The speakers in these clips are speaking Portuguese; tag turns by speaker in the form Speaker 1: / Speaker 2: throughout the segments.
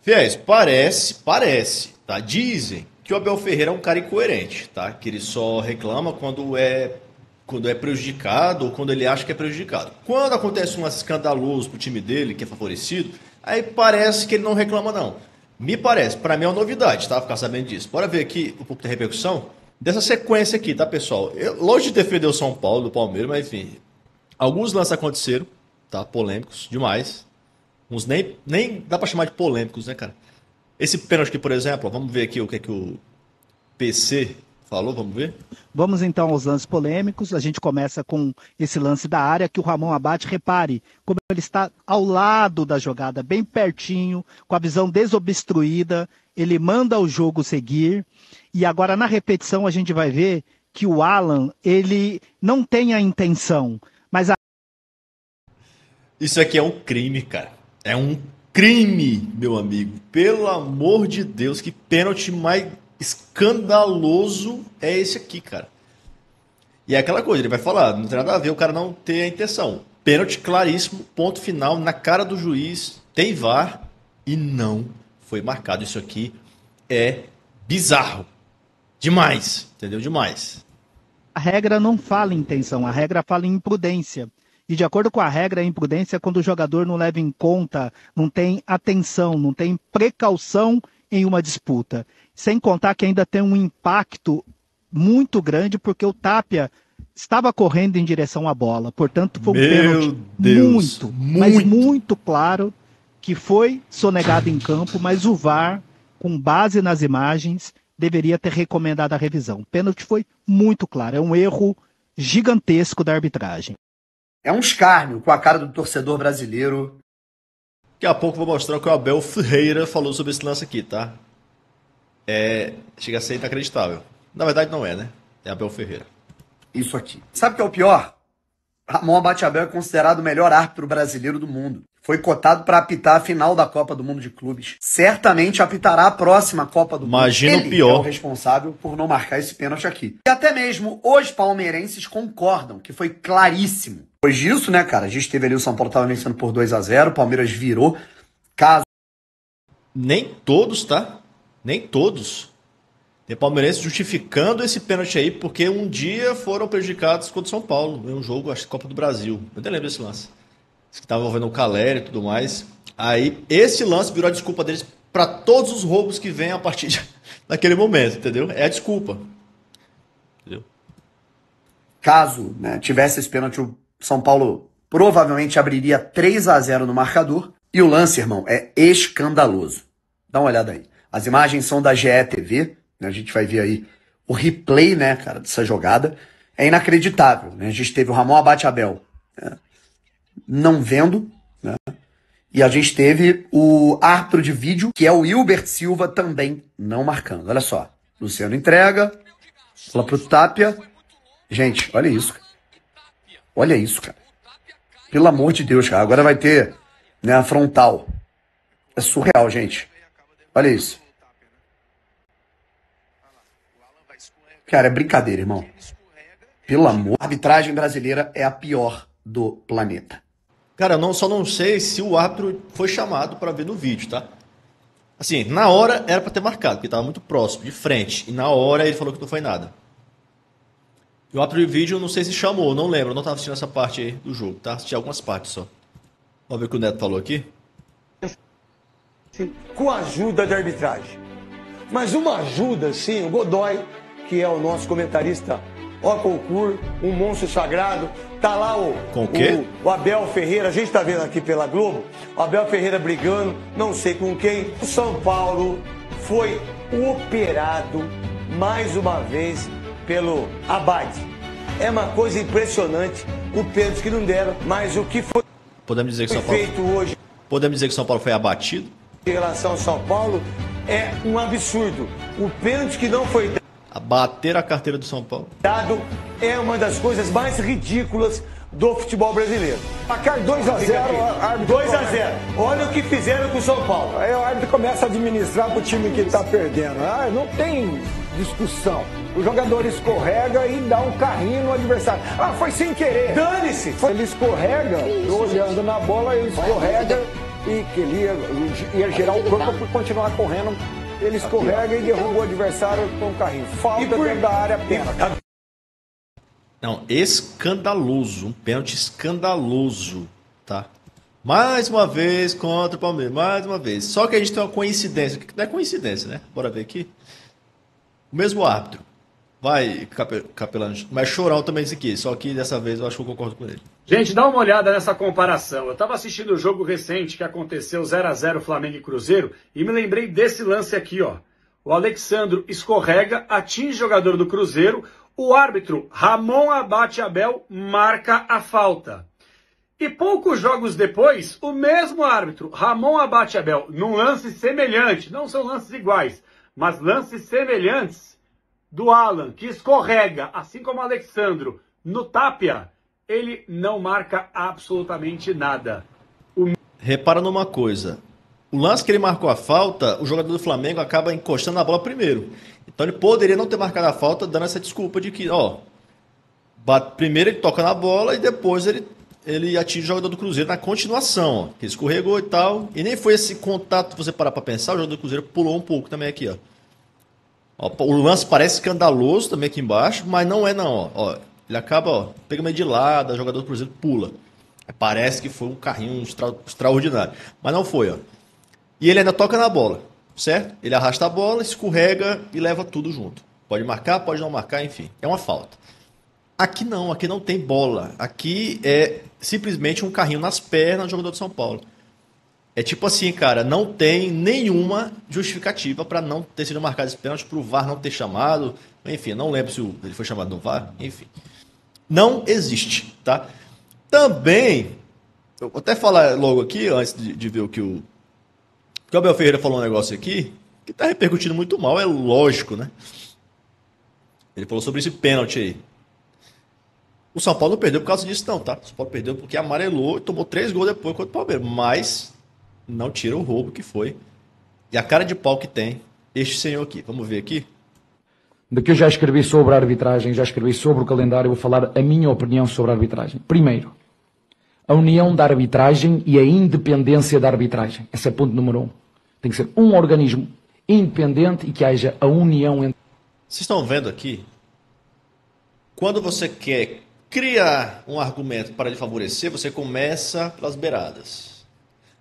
Speaker 1: Fiéis, parece, tá? Dizem que o Abel Ferreira é um cara incoerente, tá? Que ele só reclama quando é prejudicado ou quando ele acha que é prejudicado. Quando acontece um escandaloso pro time dele, que é favorecido, aí parece que ele não reclama, não. Me parece, pra mim é uma novidade, tá? Ficar sabendo disso. Bora ver aqui um pouco da repercussão dessa sequência aqui, tá, pessoal? Longe de defender o São Paulo, do Palmeiras, mas enfim. Alguns lances aconteceram, tá? Polêmicos demais. Uns nem dá pra chamar de polêmicos, né, cara? Esse pênalti aqui, por exemplo, ó, vamos ver aqui o que é que o PC falou, vamos ver?
Speaker 2: Vamos então aos lances polêmicos. A gente começa com esse lance da área que o Ramon abate. Repare como ele está ao lado da jogada, bem pertinho, com a visão desobstruída. Ele manda o jogo seguir. E agora na repetição a gente vai ver que o Alan, ele não tem a intenção, mas
Speaker 1: Isso aqui é um crime, cara. É um crime, meu amigo. Pelo amor de Deus, que pênalti mais escandaloso é esse aqui, cara. E é aquela coisa, ele vai falar, não tem nada a ver o cara não ter a intenção. Pênalti claríssimo, ponto final, na cara do juiz, tem VAR e não foi marcado. Isso aqui é bizarro. Demais, entendeu? Demais.
Speaker 2: a regra não fala em intenção, a regra fala em imprudência. E de acordo com a regra, a imprudência é quando o jogador não leva em conta, não tem atenção, não tem precaução em uma disputa. Sem contar que ainda tem um impacto muito grande, porque o Tapia estava correndo em direção à bola. Portanto, foi um pênalti mas muito claro, que foi sonegado em campo, mas o VAR, com base nas imagens, deveria ter recomendado a revisão. O pênalti foi muito claro, é um erro gigantesco da arbitragem.
Speaker 3: É um escárnio com a cara do torcedor brasileiro.
Speaker 1: Daqui a pouco eu vou mostrar o que o Abel Ferreira falou sobre esse lance aqui, tá? Chega a ser inacreditável. Na verdade não é, né? É Abel Ferreira.
Speaker 3: Isso aqui. Sabe o que é o pior? Ramon Abate-Abel é considerado o melhor árbitro brasileiro do mundo. Foi cotado para apitar a final da Copa do Mundo de Clubes. Certamente apitará a próxima Copa do Mundo.
Speaker 1: Imagina o
Speaker 3: Ele
Speaker 1: pior.
Speaker 3: é o responsável por não marcar esse pênalti aqui. E até mesmo os palmeirenses concordam que foi claríssimo. Depois disso, né, cara, a gente teve ali o São Paulo tava vencendo por 2-0, o Palmeiras virou. Caso
Speaker 1: Nem todos, tá? Nem todos. Tem palmeirenses justificando esse pênalti aí, porque um dia foram prejudicados contra o São Paulo, em um jogo, acho que Copa do Brasil. Eu nem lembro desse lance. Que estava envolvendo o Caleri e tudo mais. Aí, esse lance virou a desculpa deles para todos os roubos que vêm a partir daquele momento, entendeu? É a desculpa. Entendeu?
Speaker 3: caso, né, tivesse esse pênalti, o São Paulo provavelmente abriria 3-0 no marcador. E o lance, irmão, é escandaloso. Dá uma olhada aí. As imagens são da GE TV, né? A gente vai ver aí o replay, né, cara, dessa jogada. É inacreditável, né? A gente teve o Ramon Abate-Abel, né, não vendo, né? E a gente teve o árbitro de vídeo, que é o Hilbert Silva, também não marcando. Olha só. Luciano entrega. Fala pro Tapia. Gente, olha isso. Olha isso, cara. Pelo amor de Deus, cara. Agora vai ter, né, a frontal. É surreal, gente. Olha isso. Cara, é brincadeira, irmão. Pelo amor. A arbitragem brasileira é a pior do planeta.
Speaker 1: Cara, só não sei se o árbitro foi chamado para ver no vídeo, tá? Assim, na hora era para ter marcado, porque estava muito próximo, de frente. E na hora ele falou que não foi nada. E o árbitro de vídeo, eu não sei se chamou, não lembro. Eu não estava assistindo essa parte aí do jogo, tá? Assisti algumas partes só. Vamos ver o que o Neto falou aqui.
Speaker 4: Com a ajuda de arbitragem. Mas uma ajuda, sim, o Godoy, que é o nosso comentarista Ococur, um monstro sagrado. Tá lá o Abel Ferreira, a gente tá vendo aqui pela Globo, o Abel Ferreira brigando, não sei com quem. O São Paulo foi operado mais uma vez pelo Abate. É uma coisa impressionante, o pênalti que não deram, mas o que foi
Speaker 1: Podemos dizer que São Paulo
Speaker 4: feito hoje
Speaker 1: Podemos dizer que São Paulo foi abatido?
Speaker 4: em relação ao São Paulo é um absurdo. O pênalti que não foi
Speaker 1: Abater a carteira do São Paulo.
Speaker 4: dado é uma das coisas mais ridículas do futebol brasileiro.
Speaker 5: Placar 2-0, árbitro.
Speaker 4: 2-0. Olha o que fizeram com o São Paulo.
Speaker 5: Aí o árbitro começa a administrar pro time que tá perdendo. Ah, não tem discussão. O jogador escorrega e dá um carrinho no adversário. Ah, foi sem querer.
Speaker 4: Dane-se!
Speaker 5: Ele escorrega, eu olhando na bola, ele escorrega e que ele ia gerar o corpo por continuar correndo. Ele escorrega e derruba o adversário com um carrinho. Falta dentro da área, pênalti.
Speaker 1: Não, escandaloso. Um pênalti escandaloso, tá? Mais uma vez contra o Palmeiras, mais uma vez. Só que a gente tem uma coincidência, que não é coincidência, né? Bora ver aqui. O mesmo árbitro. Vai, Capelano. Mas Chorão também disse aqui, só que dessa vez eu acho que eu concordo com ele.
Speaker 6: Gente, dá uma olhada nessa comparação. Eu estava assistindo o jogo recente que aconteceu 0-0 Flamengo e Cruzeiro e me lembrei desse lance aqui, ó. O Alexandro escorrega, atinge o jogador do Cruzeiro, o árbitro Ramon Abate Abel marca a falta. E poucos jogos depois, o mesmo árbitro, Ramon Abate Abel, num lance semelhante, não são lances iguais, mas lances semelhantes, do Alan, que escorrega, assim como o Alexandro, no Tapia, ele não marca absolutamente nada.
Speaker 1: Repara numa coisa, o lance que ele marcou a falta, o jogador do Flamengo acaba encostando na bola primeiro. Então ele poderia não ter marcado a falta, dando essa desculpa de que, ó, primeiro ele toca na bola e depois ele atinge o jogador do Cruzeiro na continuação, ó, que escorregou e tal. E nem foi esse contato, se você parar pra pensar, o jogador do Cruzeiro pulou um pouco também aqui, ó. O lance parece escandaloso também aqui embaixo, mas não é não, ó. Ele acaba, ó, pega meio de lado, o jogador do Cruzeiro pula. Parece que foi um carrinho extraordinário, mas não foi, ó. E ele ainda toca na bola, certo? Ele arrasta a bola, escorrega e leva tudo junto. Pode marcar, pode não marcar, enfim. É uma falta. Aqui não tem bola. Aqui é simplesmente um carrinho nas pernas do jogador de São Paulo. É tipo assim, cara, não tem nenhuma justificativa para não ter sido marcado esse pênalti, para o VAR não ter chamado. Enfim, não lembro se ele foi chamado no VAR. Enfim, não existe, tá? Também, eu vou até falar logo aqui, antes de ver o que o Abel Ferreira falou um negócio aqui, que tá repercutindo muito mal, é lógico, né? Ele falou sobre esse pênalti aí. O São Paulo não perdeu por causa disso não, tá? O São Paulo perdeu porque amarelou e tomou 3 gols depois contra o Palmeiras. Mas não tira o roubo que foi. E a cara de pau que tem este senhor aqui. Vamos ver aqui.
Speaker 7: De que eu já escrevi sobre a arbitragem, já escrevi sobre o calendário, eu vou falar a minha opinião sobre a arbitragem. Primeiro, a união da arbitragem e a independência da arbitragem. Esse é ponto número 1. Tem que ser um organismo independente e que haja a união entre...
Speaker 1: Vocês estão vendo aqui? Quando você quer criar um argumento para lhe favorecer, você começa pelas beiradas.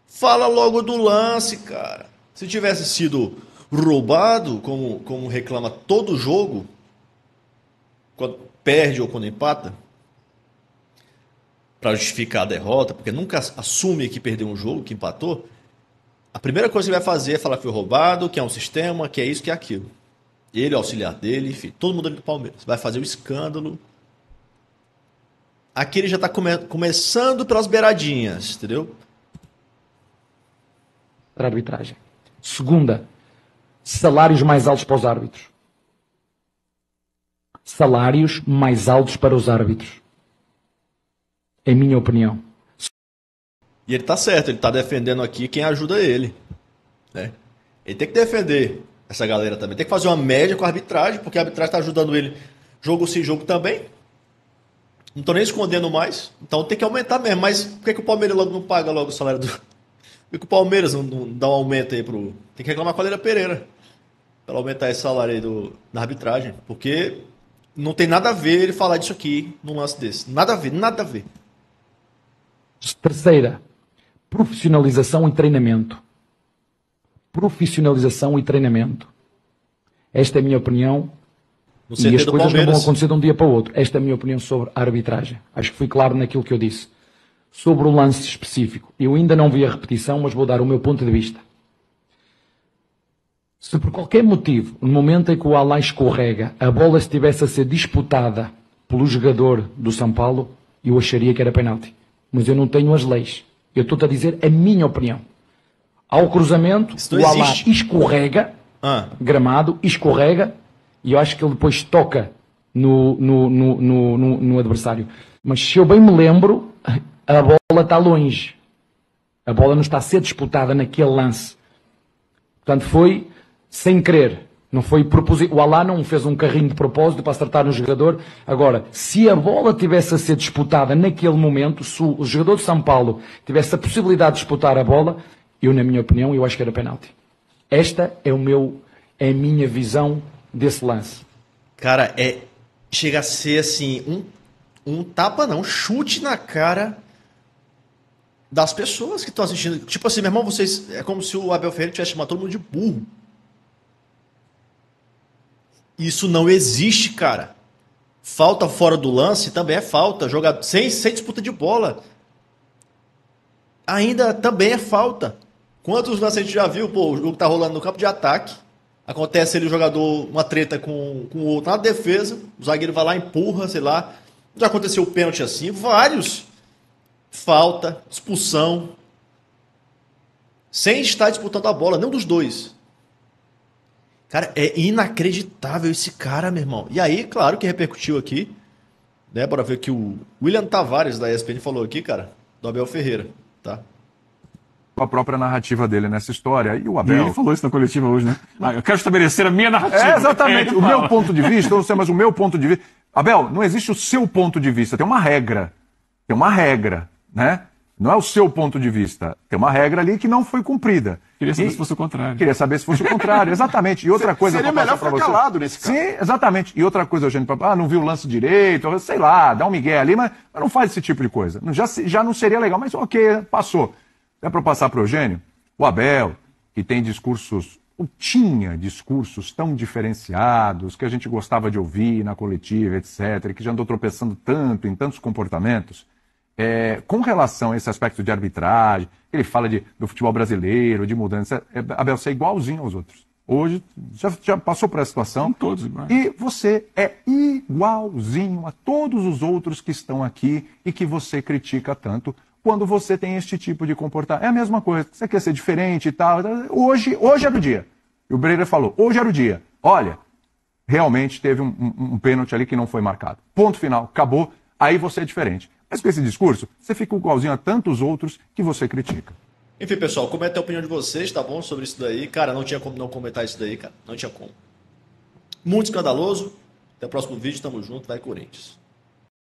Speaker 1: Fala logo do lance, cara. Se tivesse sido roubado, como reclama todo jogo, quando perde ou quando empata, para justificar a derrota, porque nunca assume que perdeu um jogo, que empatou, a primeira coisa que ele vai fazer é falar que foi roubado, que é um sistema, que é isso, que é aquilo. Ele, o auxiliar dele, enfim, todo mundo ali do Palmeiras. Vai fazer o escândalo. Aqui ele já está começando pelas beiradinhas, entendeu?
Speaker 7: Para a arbitragem. Segunda, salários mais altos para os árbitros. Salários mais altos para os árbitros. Em minha opinião.
Speaker 1: E ele está certo, ele está defendendo aqui quem ajuda ele. Né? Ele tem que defender essa galera também. Tem que fazer uma média com a arbitragem, porque a arbitragem está ajudando ele jogo sim, jogo também. Não estou nem escondendo mais. Então tem que aumentar mesmo. Mas por que o Palmeiras logo não paga logo o salário do... Por que o Palmeiras não dá um aumento aí pro... Tem que reclamar com a Leila Pereira para aumentar esse salário aí na arbitragem. Porque não tem nada a ver ele falar disso aqui num lance desse. Nada a ver, nada a ver.
Speaker 7: Terceira, profissionalização e treinamento. Profissionalização e treinamento. Esta é a minha opinião. E as coisas não vão acontecer de um dia para o outro. Esta é a minha opinião sobre a arbitragem. Acho que fui claro naquilo que eu disse. Sobre o lance específico. Eu ainda não vi a repetição, mas vou dar o meu ponto de vista. Se por qualquer motivo, no momento em que o Alain escorrega, a bola estivesse a ser disputada pelo jogador do São Paulo, eu acharia que era penalti. Mas eu não tenho as leis. Eu estou-te a dizer a minha opinião. Ao cruzamento, o Alain escorrega, gramado, escorrega, e eu acho que ele depois toca no adversário. Mas se eu bem me lembro, a bola está longe. A bola não está a ser disputada naquele lance. Portanto, foi sem querer. Não foi proposito. O Alain não fez um carrinho de propósito para acertar no jogador. Agora, se a bola tivesse a ser disputada naquele momento, se o jogador de São Paulo tivesse a possibilidade de disputar a bola, Eu, na minha opinião, eu acho que era penalti. Esta é a minha visão desse lance.
Speaker 1: Cara, chega a ser assim, um tapa não, um chute na cara das pessoas que estão assistindo. Tipo assim, meu irmão, vocês, é como se o Abel Ferreira tivesse chamado todo mundo de burro. Isso não existe, cara. Falta fora do lance também é falta. Jogar sem disputa de bola ainda também é falta. Quantos lances a gente já viu? Pô, o jogo tá rolando no campo de ataque. Acontece ali o jogador, uma treta com o outro na defesa. O zagueiro vai lá, empurra, sei lá. Já aconteceu o pênalti assim. Vários. Falta, expulsão. Sem estar disputando a bola, nenhum dos dois. Cara, é inacreditável esse cara, meu irmão. E aí, claro que repercutiu aqui. Né? Bora ver que o William Tavares da ESPN falou aqui, cara, do Abel Ferreira, tá?
Speaker 8: A própria narrativa dele nessa história. E o Abel...
Speaker 9: Ele falou isso na coletiva hoje, né? Eu quero estabelecer a minha narrativa.
Speaker 8: Exatamente. O meu ponto de vista, eu não sei, mas o meu ponto de vista... Abel, não existe o seu ponto de vista. Tem uma regra. Tem uma regra, né? Não é o seu ponto de vista. Tem uma regra ali que não foi cumprida.
Speaker 9: Queria saber se fosse o contrário.
Speaker 8: Queria saber se fosse o contrário, exatamente. E outra coisa...
Speaker 3: Seria melhor ficar calado nesse caso.
Speaker 8: Sim, exatamente. E outra coisa, Eugênio, não viu o lance direito, sei lá, dá um migué ali, mas não faz esse tipo de coisa. Já não seria legal, mas ok, passou. É para passar para o Eugênio, o Abel, que tem discursos, ou tinha discursos tão diferenciados, que a gente gostava de ouvir na coletiva, etc., que já andou tropeçando tanto em tantos comportamentos, com relação a esse aspecto de arbitragem, ele fala do futebol brasileiro, de mudança, Abel, você é igualzinho aos outros. Hoje, já passou por essa situação.
Speaker 9: Todos iguais.
Speaker 8: E você é igualzinho a todos os outros que estão aqui e que você critica tanto quando você tem este tipo de comportamento. É a mesma coisa. Você quer ser diferente e tal. Hoje era o dia. E o Breira falou, hoje era o dia. Olha, realmente teve um pênalti ali que não foi marcado. Ponto final. Acabou. Aí você é diferente. Mas com esse discurso, você fica igualzinho a tantos outros que você critica.
Speaker 1: Enfim, pessoal, comenta a opinião de vocês, tá bom? Sobre isso daí. Cara, não tinha como não comentar isso daí, cara. Não tinha como. Muito escandaloso. Até o próximo vídeo. Tamo junto. Vai, Corinthians.